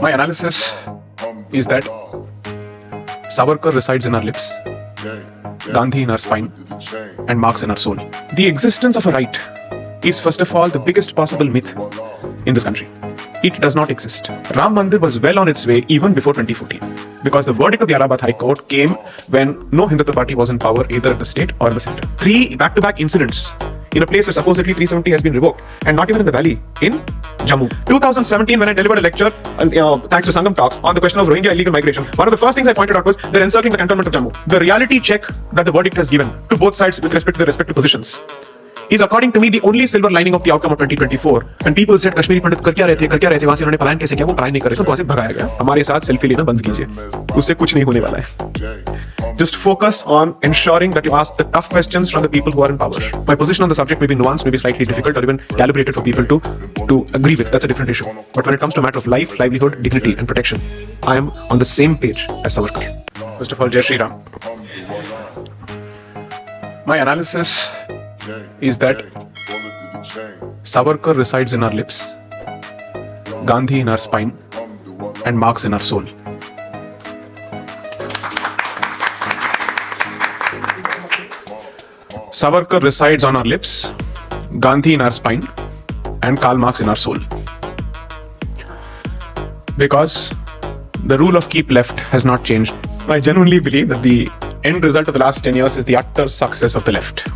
My analysis is that Savarkar resides in our lips, Gandhi in our spine, and Marx in our soul. The existence of a right is first of all the biggest possible myth in this country. It does not exist. Ram Mandir was well on its way even before 2014 because the verdict of the Allahabad High Court came when no Hindutva Party was in power either at the state or in the center. 3 back-to-back incidents in a place where supposedly 370 has been revoked, and not even in the valley, in Jammu. 2017, when I delivered a lecture, thanks to Sangam Talks, on the question of Rohingya illegal migration, one of the first things I pointed out was they're encircling the cantonment of Jammu. The reality check that the verdict has given to both sides with respect to their respective positions is, according to me, the only silver lining of the outcome of 2024. When people said Kashmiri Pandit कर क्या रहे थे, वहां से उन्होंने पलायन कैसे किया, वो पलायन नहीं कर रहे थे, वहां से भगाया गया. हमारे साथ सेल्फी लेना बंद कीजिए, उससे कुछ नहीं होने वाला है. Just focus on ensuring that you ask the tough questions from the people who are in power. My position on the subject may be nuanced, maybe slightly difficult, or even calibrated for people to agree with. That's a different issue. But when it comes to a matter of life, livelihood, dignity, and protection, I am on the same page as Savarkar. First of all, Jai Shri Ram. My analysis is that Savarkar resides in our lips, Gandhi in our spine, and Marx in our soul. Savarkar resides on our lips, Gandhi in our spine, and Karl Marx in our soul. Because the rule of keep left has not changed. I genuinely believe that the end result of the last 10 years is the utter success of the left.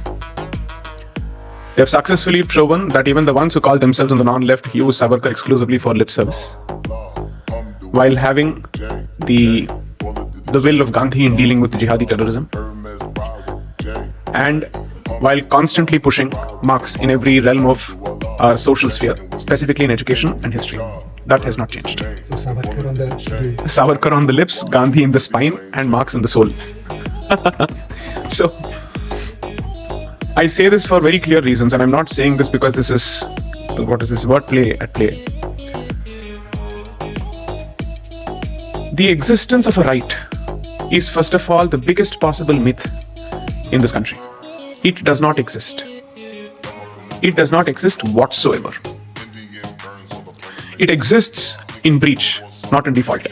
They have successfully proven that even the ones who call themselves on the non-left use Savarkar exclusively for lip service, while having the will of Gandhi in dealing with jihadi terrorism, and while constantly pushing Marx in every realm of our social sphere, specifically in education and history. That has not changed. So Savarkar on the lips, Gandhi in the spine, and Marx in the soul. So, I say this for very clear reasons, and I'm not saying this because this is, wordplay at play. The existence of a right is first of all the biggest possible myth in this country. It does not exist. It does not exist whatsoever. It exists in breach, not in default.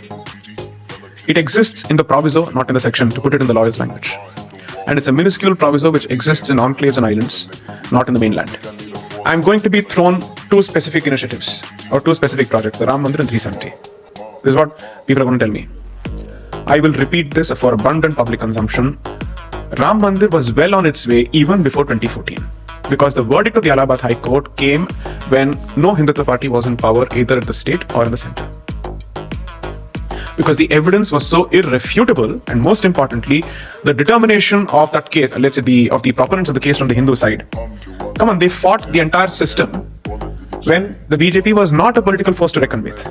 It exists in the proviso, not in the section, to put it in the lawyer's language. And it's a minuscule proviso which exists in enclaves and islands, not in the mainland. I'm going to be thrown 2 specific initiatives, or 2 specific projects, the Ram Mandir and 370. This is what people are going to tell me. I will repeat this for abundant public consumption. Ram Mandir was well on its way even before 2014 because the verdict of the Allahabad High Court came when no Hindutva Party was in power either at the state or in the center. Because the evidence was so irrefutable, and most importantly, the determination of that case, let's say of the proponents of the case from the Hindu side, come on, they fought the entire system when the BJP was not a political force to reckon with.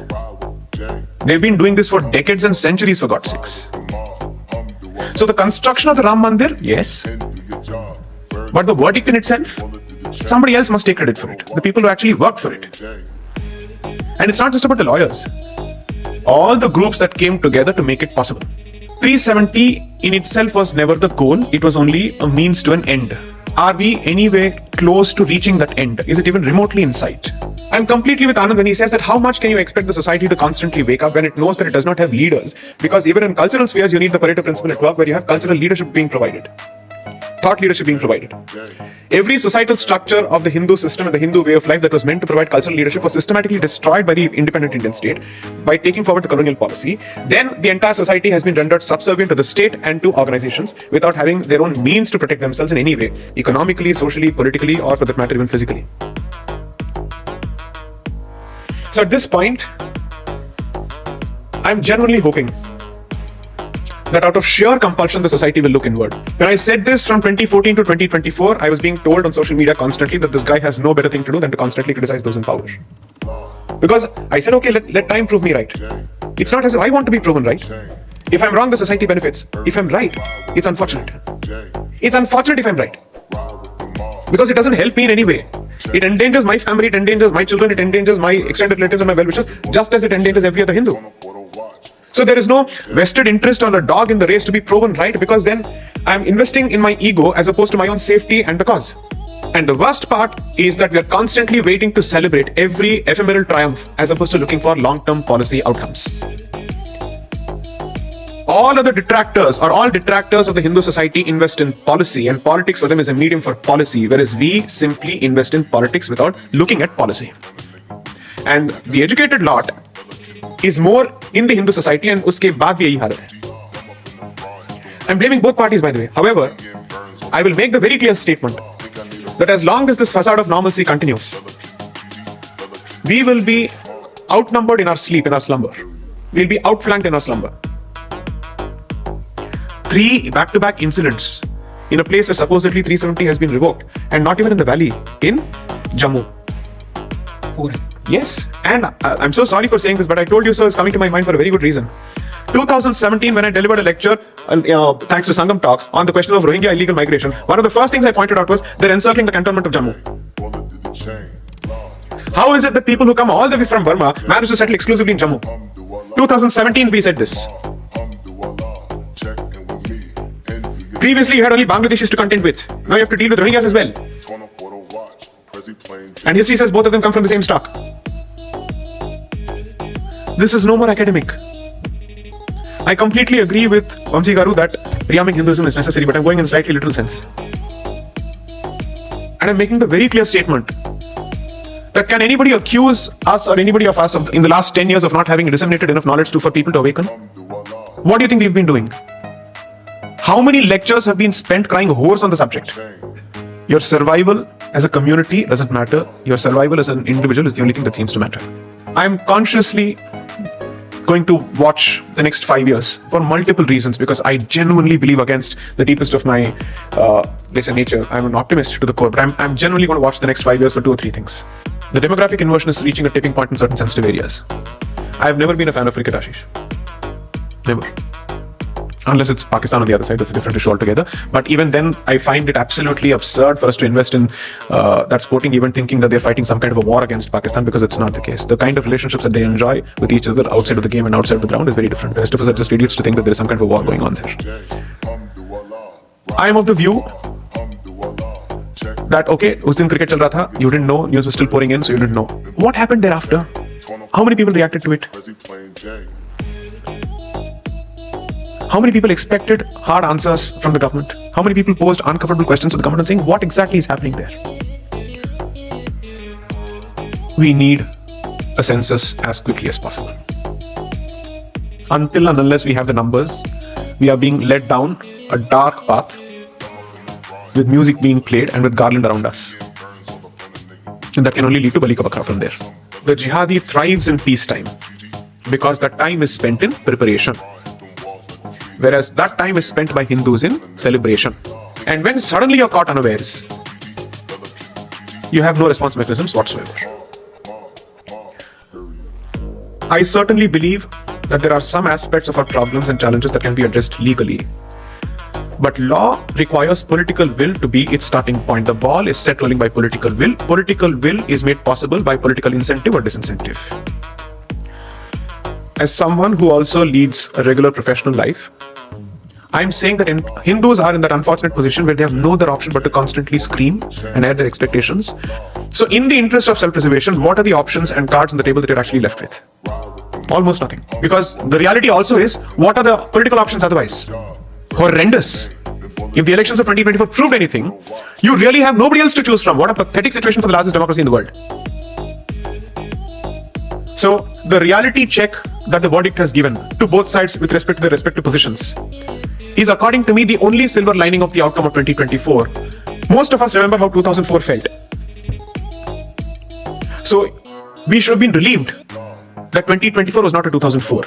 They've been doing this for decades and centuries, for God's sakes. So the construction of the Ram Mandir, yes. But the verdict in itself, somebody else must take credit for it. The people who actually worked for it. And it's not just about the lawyers. All the groups that came together to make it possible. 370 in itself was never the goal. It was only a means to an end. Are we anyway close to reaching that end? Is it even remotely in sight? I'm completely with Anand when he says that how much can you expect the society to constantly wake up when it knows that it does not have leaders? Because even in cultural spheres, you need the Pareto principle at work where you have cultural leadership being provided. Thought leadership being provided. Every societal structure of the Hindu system and the Hindu way of life that was meant to provide cultural leadership was systematically destroyed by the independent Indian state by taking forward the colonial policy. Then the entire society has been rendered subservient to the state and to organizations without having their own means to protect themselves in any way, economically, socially, politically, or for that matter, even physically. So at this point, I'm genuinely hoping that out of sheer compulsion, the society will look inward. When I said this from 2014 to 2024, I was being told on social media constantly that this guy has no better thing to do than to constantly criticize those in power. Because I said, okay, let time prove me right. It's not as if I want to be proven right. If I'm wrong, the society benefits. If I'm right, it's unfortunate. It's unfortunate if I'm right. Because it doesn't help me in any way. It endangers my family, it endangers my children, it endangers my extended relatives and my well-wishers, just as it endangers every other Hindu. So there is no vested interest or a dog in the race to be proven right, because then I'm investing in my ego as opposed to my own safety and the cause. And the worst part is that we are constantly waiting to celebrate every ephemeral triumph as opposed to looking for long-term policy outcomes. All other detractors or all detractors of the Hindu society invest in policy, and politics for them is a medium for policy, whereas we simply invest in politics without looking at policy. And the educated lot is more in the Hindu society, and uske baad bhi yahi halat hai. I'm blaming both parties, by the way. However, I will make the very clear statement that as long as this facade of normalcy continues, we will be outnumbered in our sleep, in our slumber. We'll be outflanked in our slumber. 3 back-to-back incidents in a place where supposedly 370 has been revoked, and not even in the valley, in Jammu. 4. Yes, and I'm so sorry for saying this, but I told you so is coming to my mind for a very good reason. 2017, when I delivered a lecture, thanks to Sangam Talks, on the question of Rohingya illegal migration, one of the first things I pointed out was they're encircling the cantonment of Jammu. How is it that people who come all the way from Burma manage to settle exclusively in Jammu? 2017, we said this. Previously, you had only Bangladeshis to contend with. Now you have to deal with Rohingyas as well. And history says both of them come from the same stock. This is no more academic. I completely agree with Vamsi Garu that rearming Hinduism is necessary, but I'm going in a slightly literal sense. And I'm making the very clear statement that can anybody accuse us or anybody of us in the last 10 years of not having disseminated enough knowledge for people to awaken? What do you think we've been doing? How many lectures have been spent crying horse on the subject? Your survival as a community doesn't matter. Your survival as an individual is the only thing that seems to matter. I'm consciously going to watch the next 5 years for multiple reasons, because I genuinely believe against the deepest of my nature. I'm an optimist to the core, but I'm genuinely going to watch the next 5 years for 2 or 3 things. The demographic inversion is reaching a tipping point in certain sensitive areas. I've never been a fan of cricket, Ashish. Never. Unless it's Pakistan on the other side, that's a different issue altogether. But even then, I find it absolutely absurd for us to invest in that sporting event thinking that they're fighting some kind of a war against Pakistan, because it's not the case. The kind of relationships that they enjoy with each other outside of the game and outside of the ground is very different. The rest of us are just idiots to think that there is some kind of a war going on there. I am of the view that, okay, us din cricket chal raha tha, you didn't know, news was still pouring in, so you didn't know. What happened thereafter? How many people reacted to it? How many people expected hard answers from the government? How many people posed uncomfortable questions to the government saying, what exactly is happening there? We need a census as quickly as possible. Until and unless we have the numbers, we are being led down a dark path with music being played and with garland around us. And that can only lead to Bali Ka Bakra from there. The jihadi thrives in peacetime because that time is spent in preparation, whereas that time is spent by Hindus in celebration. And when suddenly you're caught unawares, you have no response mechanisms whatsoever. I certainly believe that there are some aspects of our problems and challenges that can be addressed legally. But law requires political will to be its starting point. The ball is set rolling by political will. Political will is made possible by political incentive or disincentive. As someone who also leads a regular professional life, I'm saying that Hindus are in that unfortunate position where they have no other option but to constantly scream and air their expectations. So in the interest of self-preservation, what are the options and cards on the table that you're actually left with? Almost nothing. Because the reality also is, what are the political options otherwise? Horrendous. If the elections of 2024 proved anything, you really have nobody else to choose from. What a pathetic situation for the largest democracy in the world. So the reality check that the verdict has given to both sides with respect to their respective positions is, according to me, the only silver lining of the outcome of 2024. Most of us remember how 2004 felt. So we should have been relieved that 2024 was not a 2004.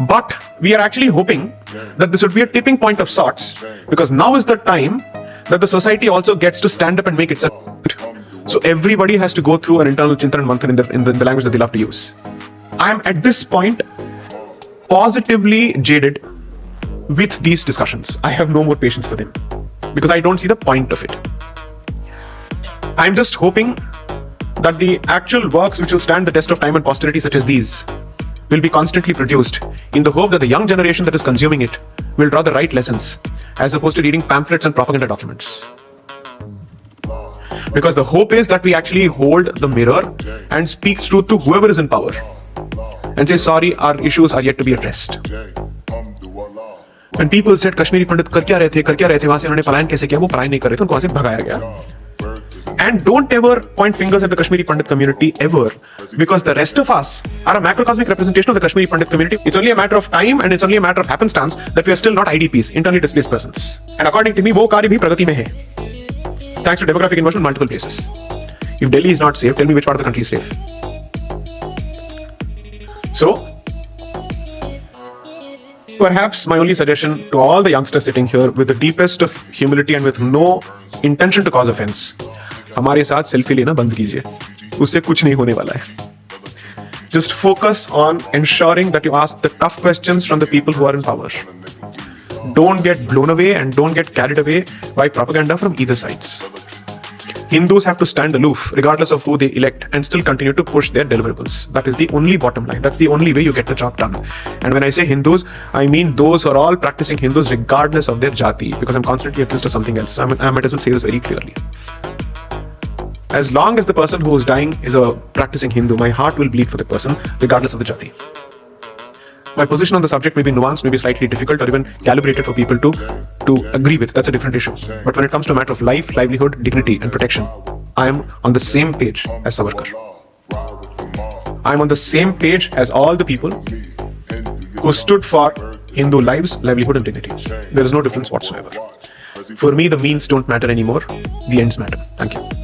But we are actually hoping that this would be a tipping point of sorts, because now is the time that the society also gets to stand up and make itself. So everybody has to go through an internal chintan and manthan in the language that they love to use. I am at this point positively jaded with these discussions. I have no more patience for them because I don't see the point of it. I'm just hoping that the actual works which will stand the test of time and posterity, such as these, will be constantly produced in the hope that the young generation that is consuming it will draw the right lessons, as opposed to reading pamphlets and propaganda documents. Because the hope is that we actually hold the mirror and speak truth to whoever is in power and say, sorry, our issues are yet to be addressed. When people said Kashmiri Pandit कर क्या रहे थे, वहां से उन्होंने पलायन कैसे किया, वो पलायन नहीं कर रहे थे, उनको वहां से भगाया गया. And don't ever point fingers at the Kashmiri Pandit community ever, because the rest of us are a macrocosmic representation of the Kashmiri Pandit community. It's only a matter of time and it's only a matter of happenstance that we are still not IDPs, internally displaced persons. And according to me, वो कार्य भी प्रगति में है. Thanks to demographic inversion in multiple places. If Delhi is not safe, tell me which part of the country is safe. So, perhaps my only suggestion to all the youngsters sitting here with the deepest of humility and with no intention to cause offense, हमारे साथ selfie लेना बंद कीजिए, उससे कुछ नहीं होने वाला है. Just focus on ensuring that you ask the tough questions from the people who are in power. Don't get blown away and don't get carried away by propaganda from either sides. Hindus have to stand aloof regardless of who they elect and still continue to push their deliverables. That is the only bottom line. That's the only way you get the job done. And when I say Hindus, I mean those who are all practicing Hindus regardless of their jati, because I'm constantly accused of something else. So I might as well say this very clearly. As long as the person who is dying is a practicing Hindu, my heart will bleed for the person regardless of the jati. My position on the subject may be nuanced, may be slightly difficult or even calibrated for people to agree with. That's a different issue. But when it comes to a matter of life, livelihood, dignity and protection, I am on the same page as Savarkar. I am on the same page as all the people who stood for Hindu lives, livelihood and dignity. There is no difference whatsoever. For me, the means don't matter anymore. The ends matter. Thank you.